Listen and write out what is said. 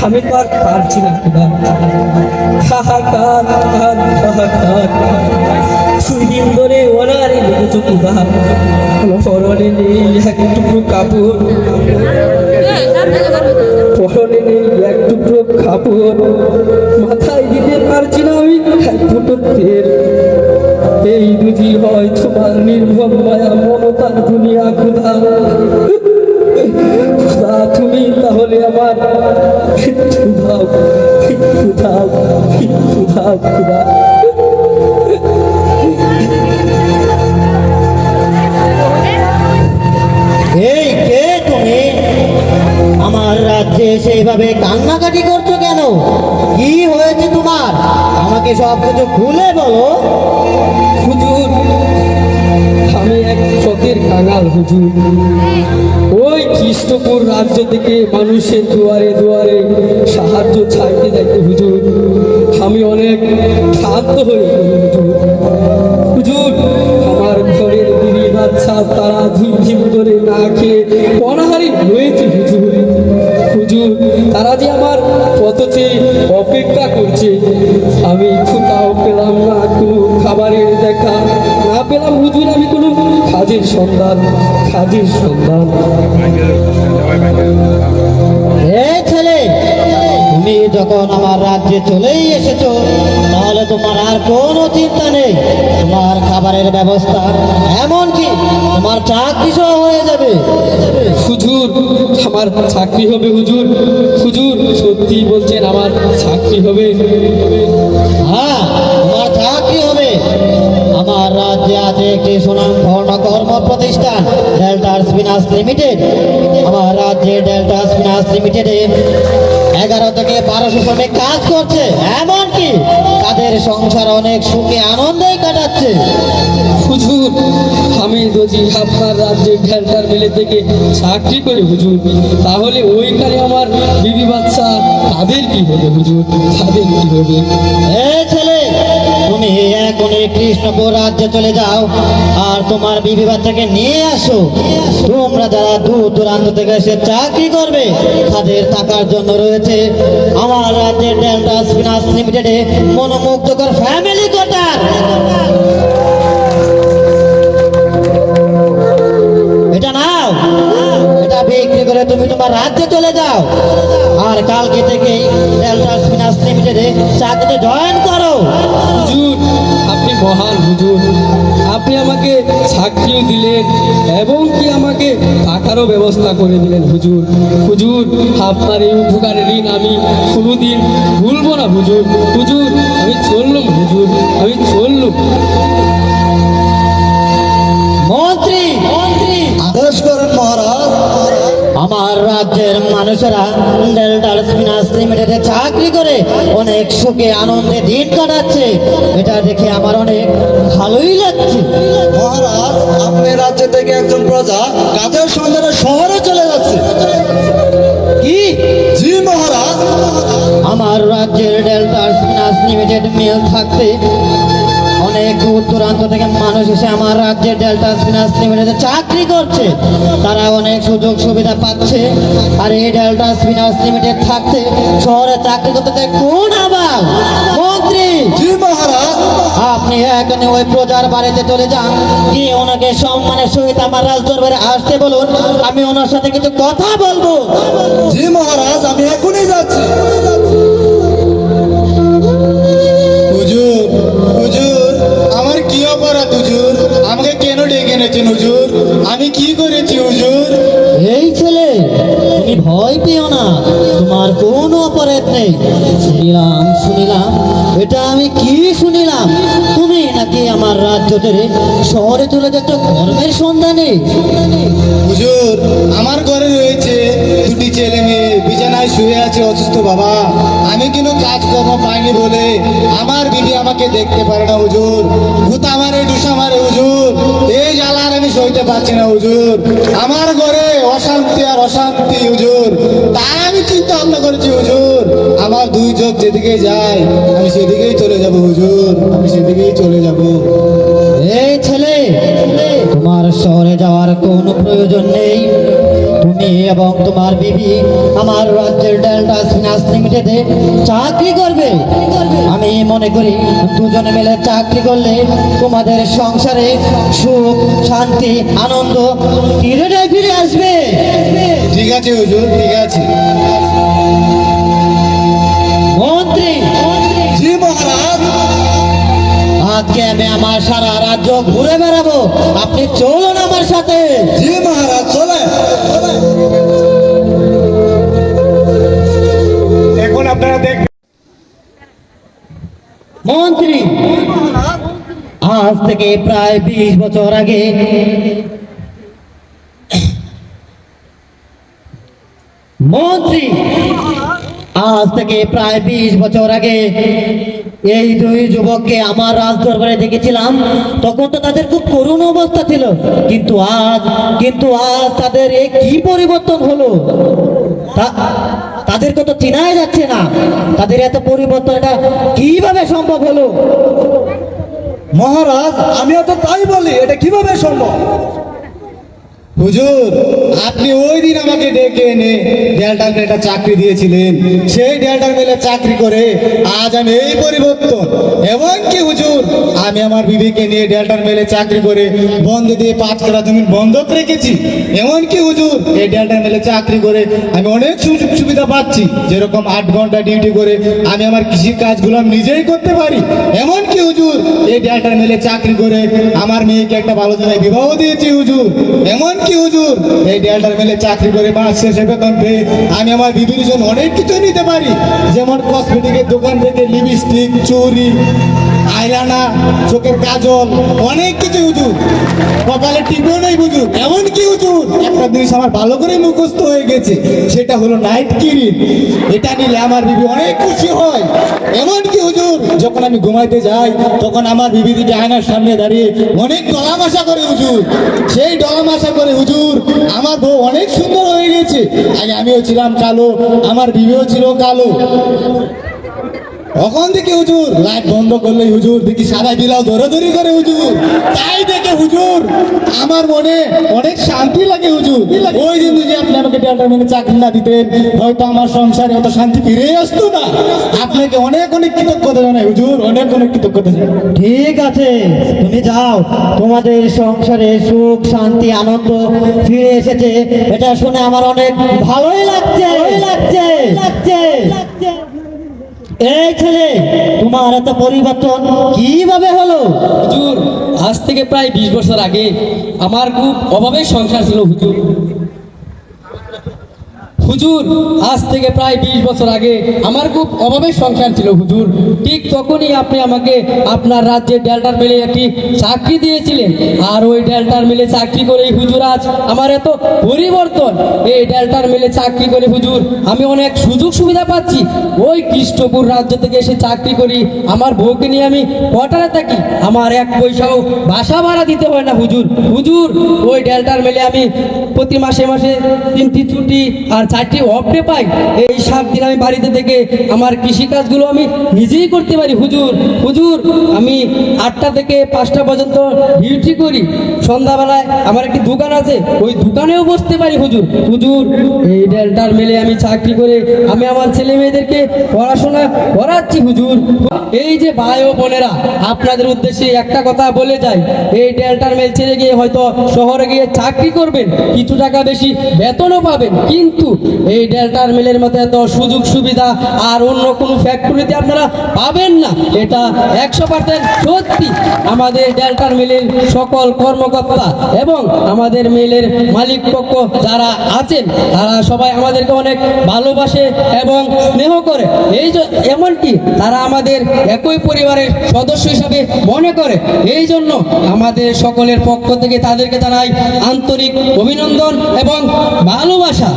আমি তো আর পারছি না খুদা। হাহাকার হাহাকার, 2 দিন ধরে ওনারে লেগেছো খুদা। পরনে নেই এক টুকরো কাপড়, পরনে নেই এক টুকরো কাপড়, মাথায় দিতে পারছি না আমি এক ফুটো তেল। এই বুঝি হয় তোমার নির্ভর মায়া মমতার দুনিয়া খুদা। খুদা তুমি তাহলে আমার একটু দাও, একটু দাও, একটু দাও খুদা। এই কে তুমি? আমার রাজ্যে সেইভাবে কান্নাকাটি করছো কেন? কি হয়েছে তোমার? আমাকে সব কিছু খুলে বলো। হুজুর, আমি এক চোখের কাঙাল হুজুর। ওই খ্রিস্টপুর রাজ্য থেকে মানুষের দুয়ারে দুয়ারে সাহায্য চাইতে যাইতে হুজুর আমি অনেক ক্লান্ত হয়ে গেছি হুজুর। হুজুর, আমার ঘরের বিবি বাচ্চা তারা ঝিমঝিম করে না খেয়ে অনাহারি হয়েছে হুজুর। হুজুর, তারা যে আমার পথে অপেক্ষা করছে, আমি কোথাও পেলাম না কোনো খাবারের দেখা, না পেলাম হুজুর আমি কোনো কাজের সন্ধান, কাজের সন্ধান। এই ছেলে, তুমি যখন আমার রাজ্যে চলেই এসেছো তাহলে তোমার আর কোনো চিন্তা নেই। তোমার খাবারের ব্যবস্থা, এমনকি তোমার চাকরি সহ হয়ে যাবে। হুজুর, আমার চাকরি হবে হুজুর? হুজুর সত্যি বলছেন আমার চাকরি হবে? হ্যাঁ, তোমার চাকরি হবে। আমার রাজ্যে আছে একটি সুনামধন্য কর্ম প্রতিষ্ঠান ডেল্টা স্পিনার্স লিমিটেড। আমার রাজ্যে ডেল্টা স্পিনার্স লিমিটেডে 11 থেকে 1200 শ্রমিক কাজ করছে, এমনকি তাদের সংসার অনেক সুখে আনন্দে কাটাচ্ছে। হুজুর, আমি যদি আপনার রাজ্যের ঢেলটার মেলে থেকে চাকরি করি হুজুর, তাহলে ওইখানে আমার বিবি বাচ্চা তাদের কি হবে হুজুর? তাদের কি হবে? এই ছেলে, তুমি এখনই কৃষ্ণপুর রাজ্যে চলে যাও আর তোমার বিবি বাচ্চাকে নিয়ে আসো। তোমরা যারা দূর দূরান্ত থেকে এসে চাকরি করবে তাদের থাকার জন্য রয়েছে আমার রাজ্যের ডেল্টা স্পিনার্স লিমিটেডে মনোমুগ্ধকর ফ্যামিলি কোয়ার্টার। এটা নাও, এটা বিক্রি করে তুমি তোমার রাজ্যে চলে যাও আর কালকে থেকেই ডেল্টা স্পিনার্স লিমিটেডে চাকরিতে জয়েন করো। হুজুর, আপনি মহান হুজুর। আপনি আমাকে চাকরিও দিলেন এবং কি আমাকে টাকারও ব্যবস্থা করে দিলেন হুজুর। হুজুর, আপনার এই উপকারের ঋণ আমি কোনোদিন ভুলবো না হুজুর। হুজুর, আমি চললুম হুজুর, আমি চললুম। মন্ত্রী, আদেশ করেন মহারাজ। আমার রাজ্যের মানুষেরা ডেল্টা স্পিনার্স লিমিটেডে চাকরি করে অনেক সুখে আনন্দে দিন কাটাচ্ছে, এটা দেখে আমার অনেক ভালোই লাগছে। মহারাজ, আপনার রাজ্য থেকে একজন প্রজা কাজের সন্ধানে শহরে চলে যাচ্ছে। কি? জি মহারাজ। আমার রাজ্যের ডেল্টা স্পিনার্স লিমিটেড মিল থাকতে অনেক দূর দূরান্ত থেকে মানুষ এসে আমার রাজ্যের ডেল্টা স্পিনার্স লিমিটেডে চাকরি করছে, তারা অনেক সুযোগ সুবিধা পাচ্ছে। আর এই ডেল্টা স্পিনার্স লিমিটেড থাকতে শহরে চাকরি করতে কোন আবার? মন্ত্রী, জি মহারাজ। আপনি এখানে ওই প্রজার বাড়িতে চলে যান, গিয়ে ওনাকে সম্মানের সহিত আমার রাজদরবারে আসতে বলুন, আমি ওনার সাথে কিছু কথা বলবো। জি মহারাজ, আমি এখনই যাচ্ছি। হুজুর, হুজুর, আমার কি অপরাধ হুজুর? আমাকে কেন ডেকে এনেছেন হুজুর? আমি কি করেছি হুজুর? এই ছেলে, তুমি ভয় পেও না, তোমার কোনো অপরাধ নেই। শুনিলাম, এটা আমি কি শুনিলাম, তুমি নাকি আমার রাজ্য ছেড়ে শহরে চলে যাচ্ছ কর্মের সন্ধানে। হুজুর, আমার ঘরে রয়েছে 2টি ছেলে মেয়ে, বিছানায় শুয়ে আছে অসুস্থ বাবা। আমি কিন্তু কাজকর্ম পাইনি বলে আমার বিবি আমাকে দেখতে পারে না হুজুর। ভূত আমারে ডুসা মারে হুজুর। এই জ্বালার আমি সইতে পারছি না হুজুর। আমার ঘরে অশান্তি আর অশান্তি হুজুর। তাই আমি চিন্তা ভাবনা করেছি হুজুর, আমার 2 চোখ যেদিকে যায় আমি সেদিকেই চলে যাব হুজুর, আমি সেদিকেই চলে যাব। এই ছেলে, তোমার শহরে যাওয়ার কোনো প্রয়োজন নেই। তুমি এবং তোমার বিবি আমার রাজ্যের ডেল্টা লিমিটেডে চাকরি করবে। আমি মনে করি দুজনে মিলে চাকরি করলে তোমাদের সংসারে সুখ শান্তি আনন্দ ফিরে ফিরে আসবে। ঠিক আছে হুজুর, ঠিক আছে। মন্ত্রী, জি মহারাজ। আজকে আমি আমার সারা রাজ্য ঘুরে বেড়াবো, আপনি চলুন আমার সাথে। জি মহারাজ, চলে। এখন আপনারা দেখ। মন্ত্রী, আজ থেকে প্রায় 20 বছর আগে মন্ত্রী, আজ থেকে প্রায় 20 বছর আগে এই দুই যুবককে আমার রাজদরবারে দেখেছিলাম। তখন তো তাদের খুব করুণ অবস্থা ছিল, কিন্তু আজ তাদের এ কি পরিবর্তন হলো? তাদেরকে তো চেনাই যাচ্ছে না। তাদের এত পরিবর্তন এটা কিভাবে সম্ভব হলো? মহারাজ, আমিও তো তাই বলি, এটা কিভাবে সম্ভব? হুজুর, আপনি ওই দিন আমাকে ডেকে এনে ডেল্টার মেলে চাকরি দিয়েছিলেন। সেই ডেল্টার মেলে চাকরি করে আজ আমি এই পরিবর্তন। এবং কি হুজুর, আমি আমার বিবিকে নিয়ে ডেল্টার মেলে চাকরি করে বন্ধ দিয়ে 5 কাঠা জমি বন্ধক রেখেছি। এমন কি হুজুর, এই ডেল্টার মেলে চাকরি করে আমি অনেক সুযোগ সুবিধা পাচ্ছি। যেরকম 8 ঘন্টা ডিউটি করে আমি আমার কৃষির কাজগুলো আমি নিজেই করতে পারি। এমন কি হুজুর, এই ডেল্টার মেলে চাকরি করে আমার মেয়েকে একটা ভালো জায়গায় বিবাহ দিয়েছি হুজুর। এমন কি হুজুর, এই ডেল্টার মেলে চাকরি করে মাস শেষে বেতন পেয়ে আমি আমার বিবির জন্য অনেক কিছু নিতে পারি। যেমন কসমেটিকের দোকান থেকে লিপস্টিক, চুড়ি, আইলাইনার, চোখের কাজল, অনেক কিছু হুজুর। কপালে টিপেও নেই হুজুর। এমন কি হুজুর, একটা জিনিস আমার ভালো করে মুখস্থ হয়ে গেছে, সেটা হলো নাইট ক্রিম। এটা নিলে আমার বিবি অনেক খুশি হয়। এমন কি হুজুর, যখন আমি ঘুমাইতে যাই তখন আমার বিবি দিকে আয়নার সামনে দাঁড়িয়ে অনেক ডলামাশা করে হুজুর। সেই ডলামাশা করে হুজুর আমার বউ অনেক সুন্দর হয়ে গেছে। আগে আমিও ছিলাম কালো, আমার বিবিও ছিল কালো। তখন থেকে হুজুর লাইট বন্ধ করলে হুজুর দেখি সারা বিলাও দৌড়াদৌড়ি করে হুজুর। তাই দেখে হুজুর আমার মনে অনেক শান্তি লাগে হুজুর। ওই দিন যদি আপনি আমাকে ডেল্টার মেলে চাকরি না দিতেন, হয়তো আমার সংসারে অত শান্তি ফিরে আসতো না। আপনাকে অনেক অনেক কৃতজ্ঞতা জানাই হুজুর, অনেক অনেক কৃতজ্ঞতা জানাই। ঠিক আছে, তুমি যাও। তোমাদের সংসারে সুখ শান্তি আনন্দ ফিরে এসেছে, এটা শুনে আমার অনেক ভালোই লাগছে। এই ছেলে, তোমার এত পরিবর্তন কিভাবে হলো? হুজুর, আজ থেকে প্রায় 20 বছর আগে আমার খুব অভাবের সংসার ছিল হুজুর। হুজুর, আজ থেকে প্রায় 20 বছর আগে আমার খুব অভাবের সংসার ছিল হুজুর। ঠিক তখনই আপনি আমাকে আপনার রাজ্যে ডেল্টার মিলে একটি চাকরি দিয়েছিলেন। আর ওই ডেল্টার মিলে চাকরি করেই হুজুর আজ আমার এত পরিবর্তন। এই ডেল্টার মিলে চাকরি করে হুজুর আমি অনেক সুযোগ সুবিধা পাচ্ছি। ওই কৃষ্ণপুর রাজ্য থেকে এসে চাকরি করি, আমার বউকে নিয়ে আমি কোয়ার্টারে থাকি। আমার 1 পয়সাও বাসা ভাড়া দিতে হয় না হুজুর। হুজুর, ওই ডেল্টার মিলে আমি প্রতি মাসে মাসে 3টি ছুটি আর 4টি অফ ডে পাই। এই 7 দিন আমি বাড়িতে থেকে আমার কৃষিকাজগুলো আমি নিজেই করতে পারি হুজুর। হুজুর, আমি 8টা থেকে 5টা পর্যন্ত ডিউটি করি। সন্ধ্যাবেলায় আমার একটি দোকান আছে, ওই দোকানেও বসতে পারি হুজুর। হুজুর, এই ডেল্টার মেলে আমি চাকরি করে আমি আমার ছেলে মেয়েদেরকে পড়াশোনা করাচ্ছি হুজুর। এই যে ভাই ও বোনেরা, আপনাদের উদ্দেশ্যে একটা কথা বলে যাই, এই ডেল্টার মেল ছেড়ে গিয়ে হয়তো শহরে গিয়ে চাকরি করবেন, কিছু টাকা বেশি বেতনও পাবেন, কিন্তু এই ডেল্টার মিলের মতো এত সুযোগ সুবিধা আর অন্য কোনো ফ্যাক্টরিতে আপনারা পাবেন না। এটা 100% সত্যি। আমাদের ডেল্টার মিলের সকল কর্মকর্তা এবং আমাদের মিলের মালিক পক্ষ যারা আছেন তারা সবাই আমাদেরকে অনেক ভালোবাসে এবং স্নেহ করে। এমনকি তারা আমাদের একই পরিবারের সদস্য হিসাবে মনে করে। এই জন্য আমাদের সকলের পক্ষ থেকে তাদেরকে জানাই আন্তরিক অভিনন্দন এবং ভালোবাসা।